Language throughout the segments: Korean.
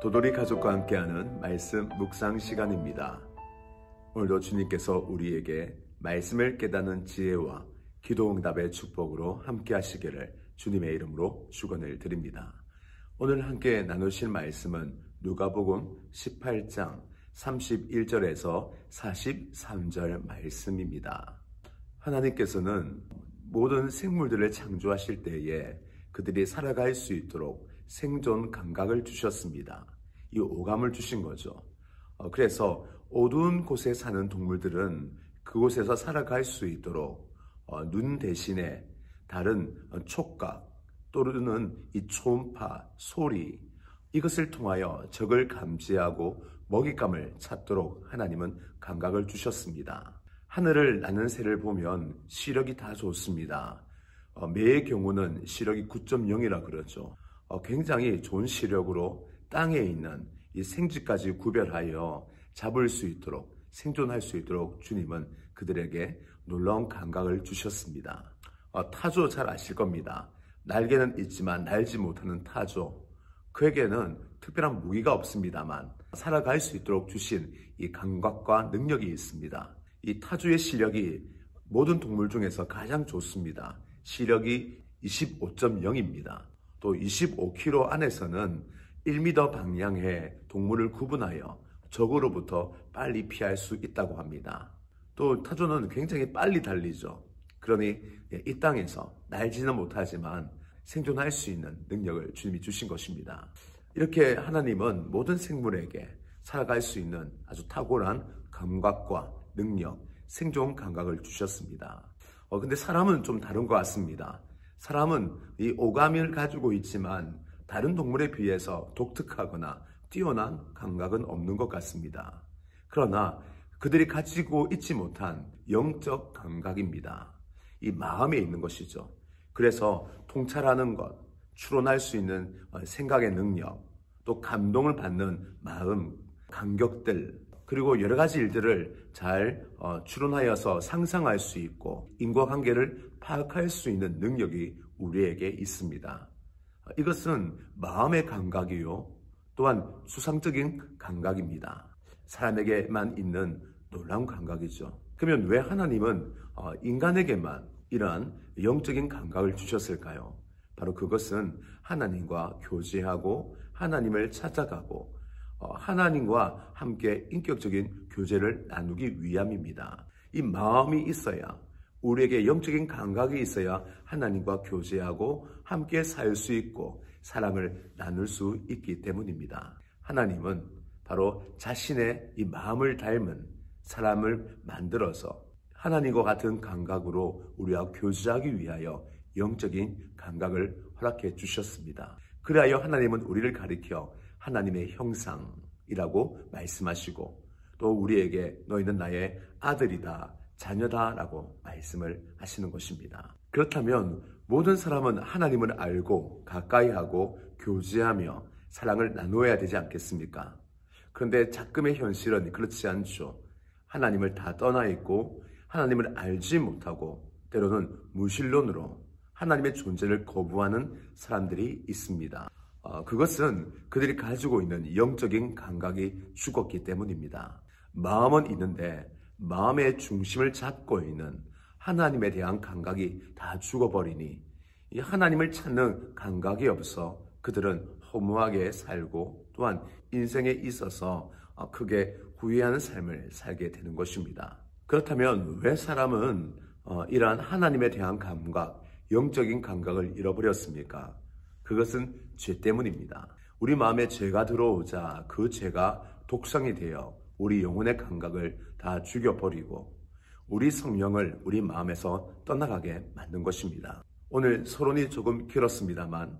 도돌이 가족과 함께하는 말씀 묵상 시간입니다. 오늘도 주님께서 우리에게 말씀을 깨닫는 지혜와 기도응답의 축복으로 함께 하시기를 주님의 이름으로 축원을 드립니다. 오늘 함께 나누실 말씀은 누가복음 18장 31절에서 43절 말씀입니다. 하나님께서는 모든 생물들을 창조하실 때에 그들이 살아갈 수 있도록 생존 감각을 주셨습니다. 이 오감을 주신 거죠. 그래서 어두운 곳에 사는 동물들은 그곳에서 살아갈 수 있도록 눈 대신에 다른 촉각 또는 이 초음파, 소리 이것을 통하여 적을 감지하고 먹잇감을 찾도록 하나님은 감각을 주셨습니다. 하늘을 나는 새를 보면 시력이 다 좋습니다. 매의 경우는 시력이 9.0이라 그러죠. 굉장히 좋은 시력으로 땅에 있는 이 생쥐까지 구별하여 잡을 수 있도록 생존할 수 있도록 주님은 그들에게 놀라운 감각을 주셨습니다. 타조 잘 아실 겁니다. 날개는 있지만 날지 못하는 타조. 그에게는 특별한 무기가 없습니다만 살아갈 수 있도록 주신 이 감각과 능력이 있습니다. 이 타조의 시력이 모든 동물 중에서 가장 좋습니다. 시력이 25.0입니다. 또 25km 안에서는 1m 방향의 동물을 구분하여 적으로부터 빨리 피할 수 있다고 합니다. 또 타조는 굉장히 빨리 달리죠. 그러니 이 땅에서 날지는 못하지만 생존할 수 있는 능력을 주님이 주신 것입니다. 이렇게 하나님은 모든 생물에게 살아갈 수 있는 아주 탁월한 감각과 능력, 생존 감각을 주셨습니다. 근데 사람은 좀 다른 것 같습니다. 사람은 이 오감을 가지고 있지만 다른 동물에 비해서 독특하거나 뛰어난 감각은 없는 것 같습니다. 그러나 그들이 가지고 있지 못한 영적 감각입니다. 이 마음에 있는 것이죠. 그래서 통찰하는 것, 추론할 수 있는 생각의 능력, 또 감동을 받는 마음, 감격들, 그리고 여러 가지 일들을 잘 추론하여서 상상할 수 있고 인과관계를 파악할 수 있는 능력이 우리에게 있습니다. 이것은 마음의 감각이요 또한 수상적인 감각입니다. 사람에게만 있는 놀라운 감각이죠. 그러면 왜 하나님은 인간에게만 이러한 영적인 감각을 주셨을까요? 바로 그것은 하나님과 교제하고 하나님을 찾아가고 하나님과 함께 인격적인 교제를 나누기 위함입니다. 이 마음이 있어야 우리에게 영적인 감각이 있어야 하나님과 교제하고 함께 살 수 있고 사랑을 나눌 수 있기 때문입니다. 하나님은 바로 자신의 이 마음을 닮은 사람을 만들어서 하나님과 같은 감각으로 우리와 교제하기 위하여 영적인 감각을 허락해 주셨습니다. 그리하여 하나님은 우리를 가리켜 하나님의 형상이라고 말씀하시고 또 우리에게 너희는 나의 아들이다, 자녀다 라고 말씀을 하시는 것입니다. 그렇다면 모든 사람은 하나님을 알고 가까이 하고 교제하며 사랑을 나누어야 되지 않겠습니까? 그런데 작금의 현실은 그렇지 않죠. 하나님을 다 떠나 있고 하나님을 알지 못하고 때로는 무신론으로 하나님의 존재를 거부하는 사람들이 있습니다. 그것은 그들이 가지고 있는 영적인 감각이 죽었기 때문입니다. 마음은 있는데 마음의 중심을 잡고 있는 하나님에 대한 감각이 다 죽어버리니 이 하나님을 찾는 감각이 없어 그들은 허무하게 살고 또한 인생에 있어서 크게 후회하는 삶을 살게 되는 것입니다. 그렇다면 왜 사람은 이러한 하나님에 대한 감각, 영적인 감각을 잃어버렸습니까? 그것은 죄 때문입니다. 우리 마음에 죄가 들어오자 그 죄가 독성이 되어 우리 영혼의 감각을 다 죽여버리고 우리 성령을 우리 마음에서 떠나가게 만든 것입니다. 오늘 서론이 조금 길었습니다만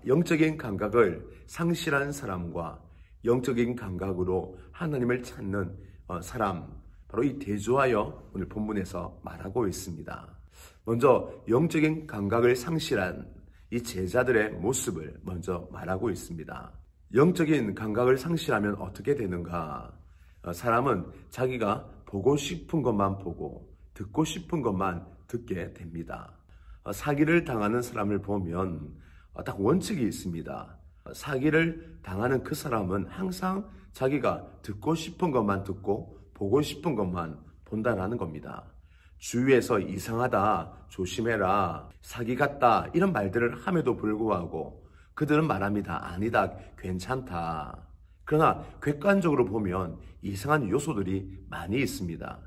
영적인 감각을 상실한 사람과 영적인 감각으로 하나님을 찾는 사람, 바로 이 대조하여 오늘 본문에서 말하고 있습니다. 먼저 영적인 감각을 상실한 이 제자들의 모습을 먼저 말하고 있습니다. 영적인 감각을 상실하면 어떻게 되는가? 사람은 자기가 보고 싶은 것만 보고 듣고 싶은 것만 듣게 됩니다. 사기를 당하는 사람을 보면 딱 원칙이 있습니다. 사기를 당하는 그 사람은 항상 자기가 듣고 싶은 것만 듣고 보고 싶은 것만 본다라는 겁니다. 주위에서 이상하다, 조심해라, 사기 같다 이런 말들을 함에도 불구하고 그들은 말합니다. 아니다, 괜찮다. 그러나 객관적으로 보면 이상한 요소들이 많이 있습니다.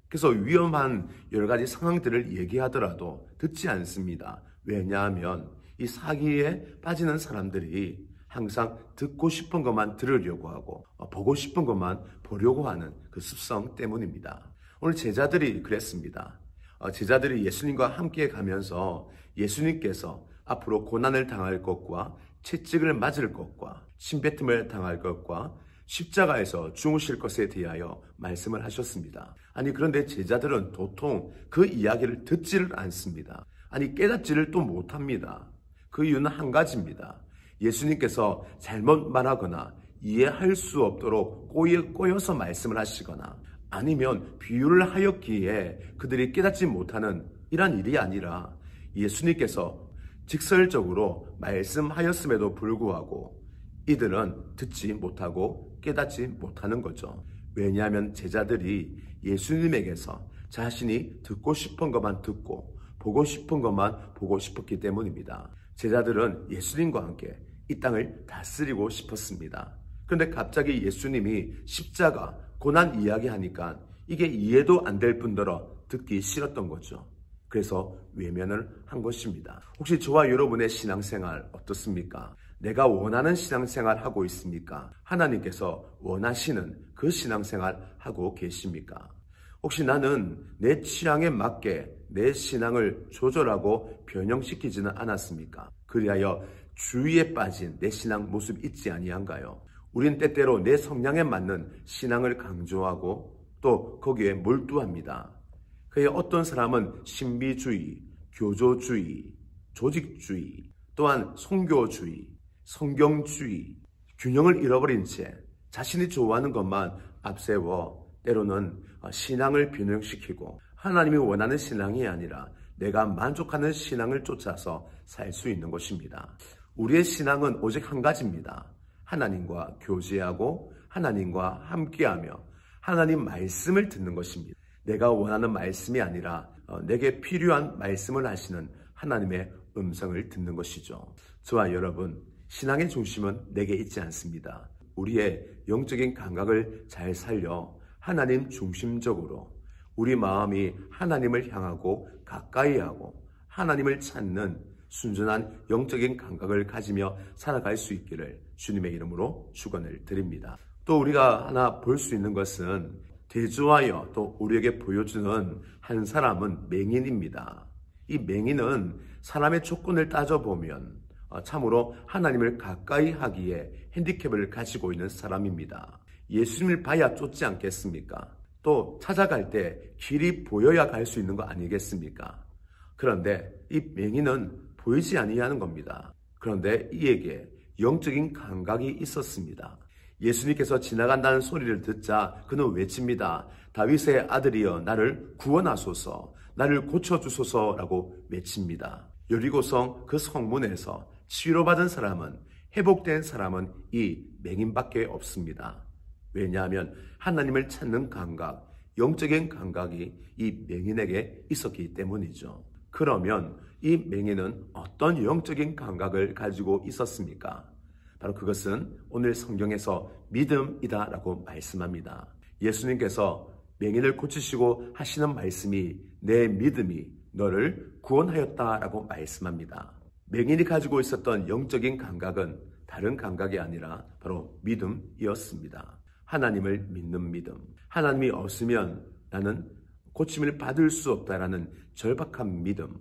그래서 위험한 여러 가지 상황들을 얘기하더라도 듣지 않습니다. 왜냐하면 이 사기에 빠지는 사람들이 항상 듣고 싶은 것만 들으려고 하고 보고 싶은 것만 보려고 하는 그 습성 때문입니다. 오늘 제자들이 그랬습니다. 제자들이 예수님과 함께 가면서 예수님께서 앞으로 고난을 당할 것과 채찍을 맞을 것과 침뱉음을 당할 것과 십자가에서 죽으실 것에 대하여 말씀을 하셨습니다. 아니 그런데 제자들은 도통 그 이야기를 듣지를 않습니다. 아니 깨닫지를 또 못합니다. 그 이유는 한 가지입니다. 예수님께서 잘못 말하거나 이해할 수 없도록 꼬여서 말씀을 하시거나 아니면 비유를 하였기에 그들이 깨닫지 못하는 이런 일이 아니라 예수님께서 직설적으로 말씀하였음에도 불구하고 이들은 듣지 못하고 깨닫지 못하는 거죠. 왜냐하면 제자들이 예수님에게서 자신이 듣고 싶은 것만 듣고 보고 싶은 것만 보고 싶었기 때문입니다. 제자들은 예수님과 함께 이 땅을 다스리고 싶었습니다. 그런데 갑자기 예수님이 십자가, 고난 이야기하니까 이게 이해도 안 될 뿐더러 듣기 싫었던 거죠. 그래서 외면을 한 것입니다. 혹시 저와 여러분의 신앙생활 어떻습니까? 내가 원하는 신앙생활 하고 있습니까? 하나님께서 원하시는 그 신앙생활 하고 계십니까? 혹시 나는 내 취향에 맞게 내 신앙을 조절하고 변형시키지는 않았습니까? 그리하여 주의에 빠진 내 신앙 모습 있지 아니한가요? 우린 때때로 내 성향에 맞는 신앙을 강조하고 또 거기에 몰두합니다. 그의 어떤 사람은 신비주의, 교조주의, 조직주의, 또한 성교주의, 성경주의, 균형을 잃어버린 채 자신이 좋아하는 것만 앞세워 때로는 신앙을 변형시키고 하나님이 원하는 신앙이 아니라 내가 만족하는 신앙을 쫓아서 살 수 있는 것입니다. 우리의 신앙은 오직 한 가지입니다. 하나님과 교제하고 하나님과 함께하며 하나님 말씀을 듣는 것입니다. 내가 원하는 말씀이 아니라 내게 필요한 말씀을 하시는 하나님의 음성을 듣는 것이죠. 저와 여러분, 신앙의 중심은 내게 있지 않습니다. 우리의 영적인 감각을 잘 살려 하나님 중심적으로 우리 마음이 하나님을 향하고 가까이 하고 하나님을 찾는 순전한 영적인 감각을 가지며 살아갈 수 있기를 주님의 이름으로 축원을 드립니다. 또 우리가 하나 볼 수 있는 것은 대조하여 또 우리에게 보여주는 한 사람은 맹인입니다. 이 맹인은 사람의 조건을 따져보면 참으로 하나님을 가까이 하기에 핸디캡을 가지고 있는 사람입니다. 예수님을 봐야 쫓지 않겠습니까? 또 찾아갈 때 길이 보여야 갈 수 있는 거 아니겠습니까? 그런데 이 맹인은 보이지 아니하는 겁니다. 그런데 이에게 영적인 감각이 있었습니다. 예수님께서 지나간다는 소리를 듣자 그는 외칩니다. 다윗의 아들이여 나를 구원하소서, 나를 고쳐주소서라고 외칩니다. 여리고성 그 성문에서 치료받은 사람은, 회복된 사람은 이 맹인밖에 없습니다. 왜냐하면 하나님을 찾는 감각, 영적인 감각이 이 맹인에게 있었기 때문이죠. 그러면 이 맹인은 어떤 영적인 감각을 가지고 있었습니까? 바로 그것은 오늘 성경에서 믿음이다 라고 말씀합니다. 예수님께서 맹인을 고치시고 하시는 말씀이 내 믿음이 너를 구원하였다 라고 말씀합니다. 맹인이 가지고 있었던 영적인 감각은 다른 감각이 아니라 바로 믿음이었습니다. 하나님을 믿는 믿음. 하나님이 없으면 나는 고침을 받을 수 없다라는 절박한 믿음.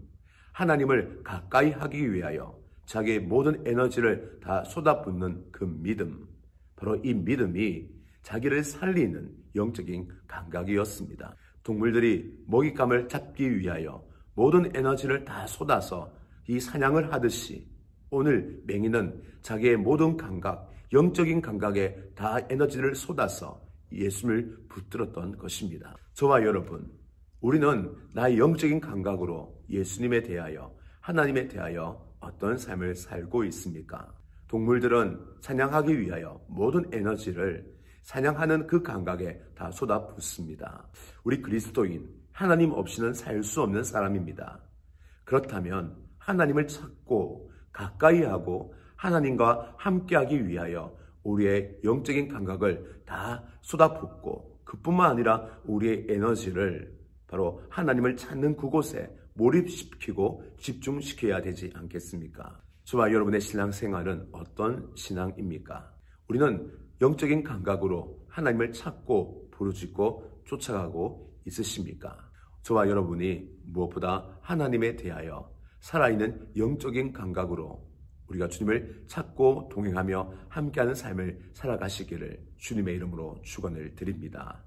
하나님을 가까이 하기 위하여 자기의 모든 에너지를 다 쏟아붓는 그 믿음. 바로 이 믿음이 자기를 살리는 영적인 감각이었습니다. 동물들이 먹잇감을 잡기 위하여 모든 에너지를 다 쏟아서 이 사냥을 하듯이 오늘 맹인은 자기의 모든 감각, 영적인 감각에 다 에너지를 쏟아서 예수님을 붙들었던 것입니다. 저와 여러분, 우리는 나의 영적인 감각으로 예수님에 대하여, 하나님에 대하여 어떤 삶을 살고 있습니까? 동물들은 사냥하기 위하여 모든 에너지를 사냥하는 그 감각에 다 쏟아붓습니다. 우리 그리스도인, 하나님 없이는 살 수 없는 사람입니다. 그렇다면 하나님을 찾고 가까이 하고 하나님과 함께하기 위하여 우리의 영적인 감각을 다 쏟아붓고 그뿐만 아니라 우리의 에너지를 바로 하나님을 찾는 그곳에 몰입시키고 집중시켜야 되지 않겠습니까? 저와 여러분의 신앙생활은 어떤 신앙입니까? 우리는 영적인 감각으로 하나님을 찾고 부르짖고 쫓아가고 있으십니까? 저와 여러분이 무엇보다 하나님에 대하여 살아있는 영적인 감각으로 우리가 주님을 찾고 동행하며 함께하는 삶을 살아가시기를 주님의 이름으로 축원을 드립니다.